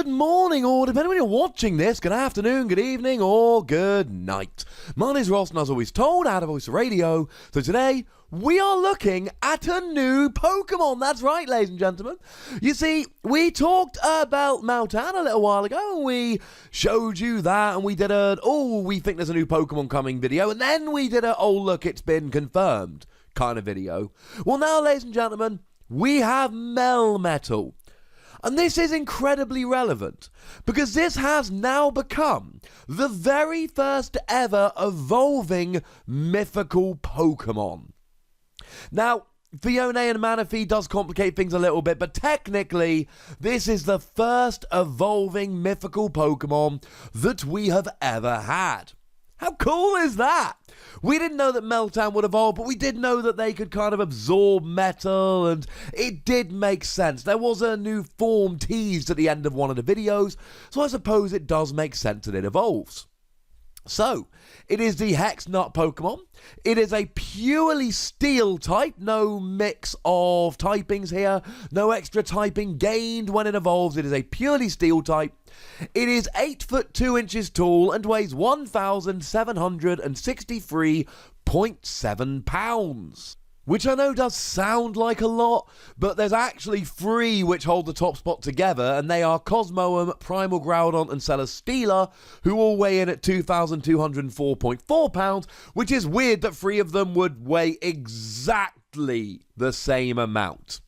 Good morning, or depending when you're watching this, good afternoon, good evening, or good night. My name's Ross, and as always told, out of Voice Radio. So today, we are looking at a new Pokemon. That's right, ladies and gentlemen. You see, we talked about Meltan a little while ago, and we showed you that, and we did we think there's a new Pokemon coming video, and then we did look, it's been confirmed kind of video. Well, now, ladies and gentlemen, we have Melmetal. And this is incredibly relevant because this has now become the very first ever evolving mythical Pokemon. Now, Fiona and Manaphy does complicate things a little bit, but technically, this is the first evolving mythical Pokemon that we have ever had. How cool is that? We didn't know that Meltan would evolve, but we did know that they could kind of absorb metal, and it did make sense. There was a new form teased at the end of one of the videos, so I suppose it does make sense that it evolves. So, it is the Hex Nut Pokemon. It is a purely steel type, no mix of typings here, no extra typing gained when it evolves. It is a purely steel type. It is 8 foot 2 inches tall and weighs 1,763.7 pounds. Which I know does sound like a lot, but there's actually 3 which hold the top spot together, and they are Cosmoem, Primal Groudon, and Celesteela, who all weigh in at 2,204.4 pounds, which is weird that 3 of them would weigh exactly the same amount.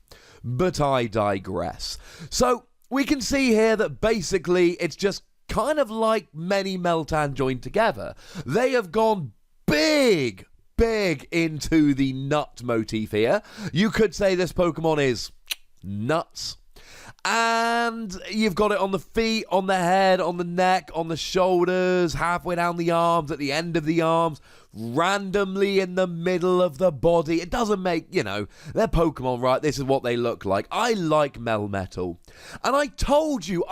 But I digress. So, we can see here that basically it's just kind of like many Meltan joined together. They have gone big into the nut motif here. You could say this Pokemon is nuts. And you've got it on the feet, on the head, on the neck, on the shoulders, halfway down the arms, at the end of the arms, randomly in the middle of the body. It doesn't make, they're Pokemon, right? This is what they look like. I like Melmetal. And I told you,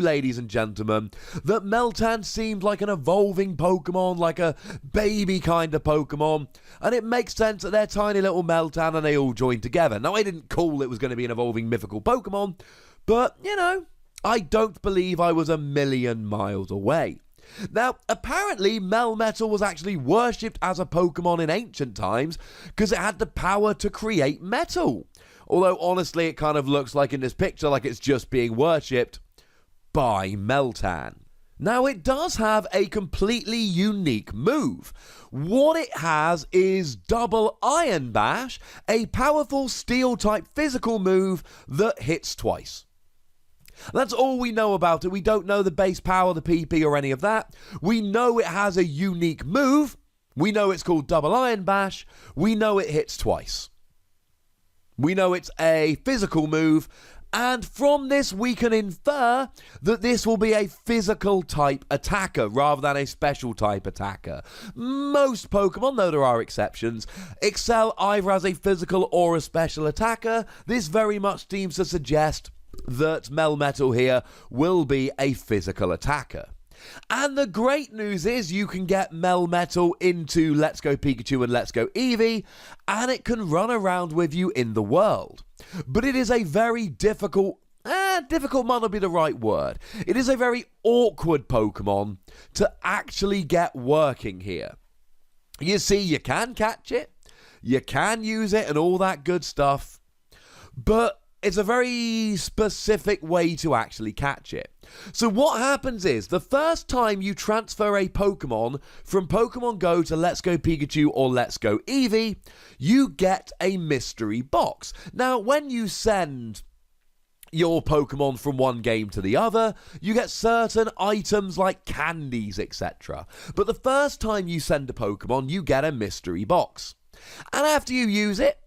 ladies and gentlemen, that Meltan seemed like an evolving Pokemon, like a baby kind of Pokemon. And it makes sense that they're tiny little Meltan and they all join together. Now, I didn't call it was going to be an evolving mythical Pokemon, but, I don't believe I was a million miles away. Now, apparently, Melmetal was actually worshipped as a Pokemon in ancient times because it had the power to create metal. Although, honestly, it kind of looks like in this picture like it's just being worshipped by Meltan. Now, it does have a completely unique move. What it has is Double Iron Bash, a powerful steel-type physical move that hits twice. That's all we know about it. We don't know the base power, the PP, or any of that. We know it has a unique move. We know it's called Double Iron Bash. We know it hits twice. We know it's a physical move. And from this, we can infer that this will be a physical type attacker rather than a special type attacker. Most Pokemon, though there are exceptions, excel either as a physical or a special attacker. This very much seems to suggest that Melmetal here will be a physical attacker. And the great news is you can get Melmetal into Let's Go Pikachu and Let's Go Eevee, and it can run around with you in the world. But it is a very difficult might not be the right word. It is a very awkward Pokemon to actually get working here. You see, you can catch it, you can use it and all that good stuff, but it's a very specific way to actually catch it. So what happens is, the first time you transfer a Pokemon from Pokemon Go to Let's Go Pikachu or Let's Go Eevee, you get a mystery box. Now, when you send your Pokemon from one game to the other, you get certain items like candies, etc. But the first time you send a Pokemon, you get a mystery box. And after you use it,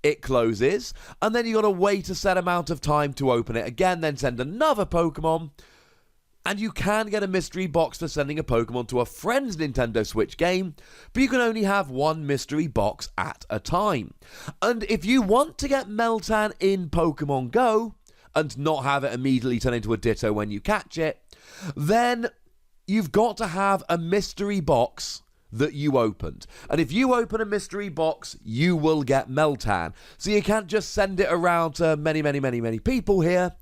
it closes, and then you got to wait a set amount of time to open it again, then send another Pokemon, and you can get a mystery box for sending a Pokemon to a friend's Nintendo Switch game, but you can only have one mystery box at a time. And if you want to get Meltan in Pokemon Go, and not have it immediately turn into a Ditto when you catch it, then you've got to have a mystery box that you opened. And if you open a mystery box, you will get Meltan. So you can't just send it around to many people here.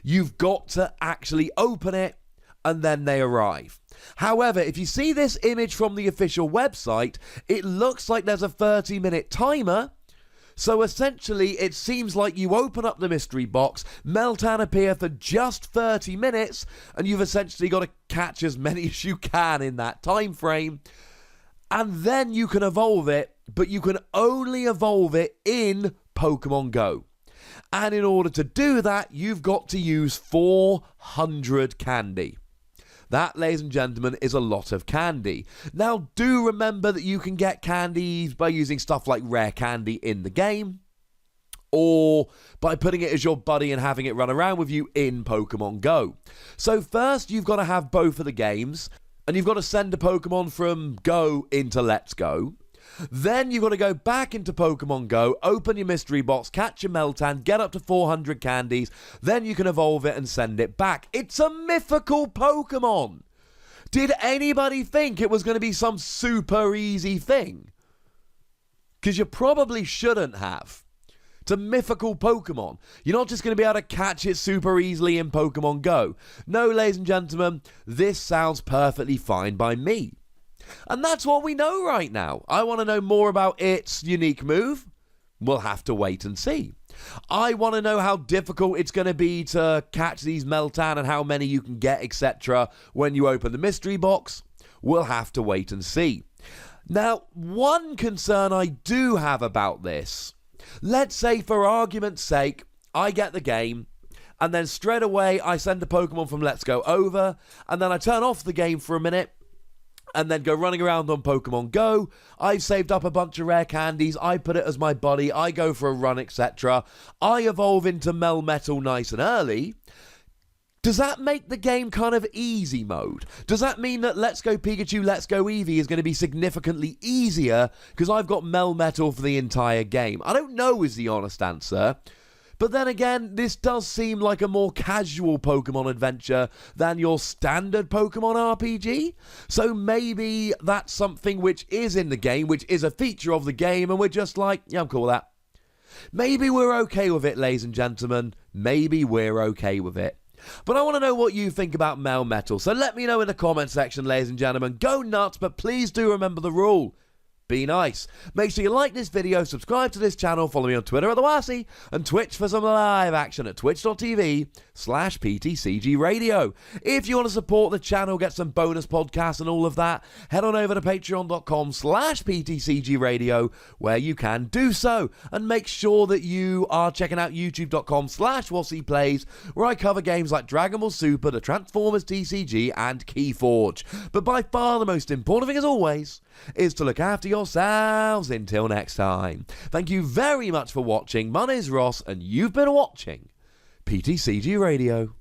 You've got to actually open it and then they arrive. However, if you see this image from the official website, it looks like there's a 30-minute timer. So essentially, it seems like you open up the mystery box, Meltan appear for just 30 minutes, and you've essentially got to catch as many as you can in that time frame. And then you can evolve it, but you can only evolve it in Pokemon Go. And in order to do that, you've got to use 400 candy. That, ladies and gentlemen, is a lot of candy. Now, do remember that you can get candies by using stuff like rare candy in the game, or by putting it as your buddy and having it run around with you in Pokemon Go. So first, you've got to have both of the games, and you've got to send a Pokemon from Go into Let's Go. Then you've got to go back into Pokemon Go, open your mystery box, catch your Meltan, get up to 400 candies, then you can evolve it and send it back. It's a mythical Pokemon! Did anybody think it was going to be some super easy thing? Because you probably shouldn't have. It's a mythical Pokemon. You're not just going to be able to catch it super easily in Pokemon Go. No, ladies and gentlemen, this sounds perfectly fine by me. And that's what we know right now. I want to know more about its unique move. We'll have to wait and see. I want to know how difficult it's going to be to catch these Meltan and how many you can get, etc. when you open the mystery box. We'll have to wait and see. Now, one concern I do have about this, let's say for argument's sake, I get the game, and then straight away I send a Pokemon from Let's Go over, and then I turn off the game for a minute, and then go running around on Pokemon Go. I've saved up a bunch of rare candies. I put it as my buddy. I go for a run, etc. I evolve into Melmetal nice and early. Does that make the game kind of easy mode? Does that mean that Let's Go Pikachu, Let's Go Eevee is going to be significantly easier because I've got Melmetal for the entire game? I don't know is the honest answer. But then again, this does seem like a more casual Pokemon adventure than your standard Pokemon RPG. So maybe that's something which is in the game, which is a feature of the game, and we're just like, yeah, I'm cool with that. Maybe we're okay with it, ladies and gentlemen. Maybe we're okay with it. But I want to know what you think about Melmetal. So let me know in the comment section, ladies and gentlemen. Go nuts, but please do remember the rule. Be nice. Make sure you like this video, subscribe to this channel, follow me on Twitter at TheWasi, and Twitch for some live action at twitch.tv/PTCG Radio. If you want to support the channel, get some bonus podcasts and all of that, head on over to patreon.com/PTCG Radio, where you can do so. And make sure that you are checking out youtube.com/WasiPlays, where I cover games like Dragon Ball Super, the Transformers TCG, and Keyforge. But by far the most important thing, as always, is to look after yourselves until next time. Thank you very much for watching. My name is Ross, and you've been watching PTCG Radio.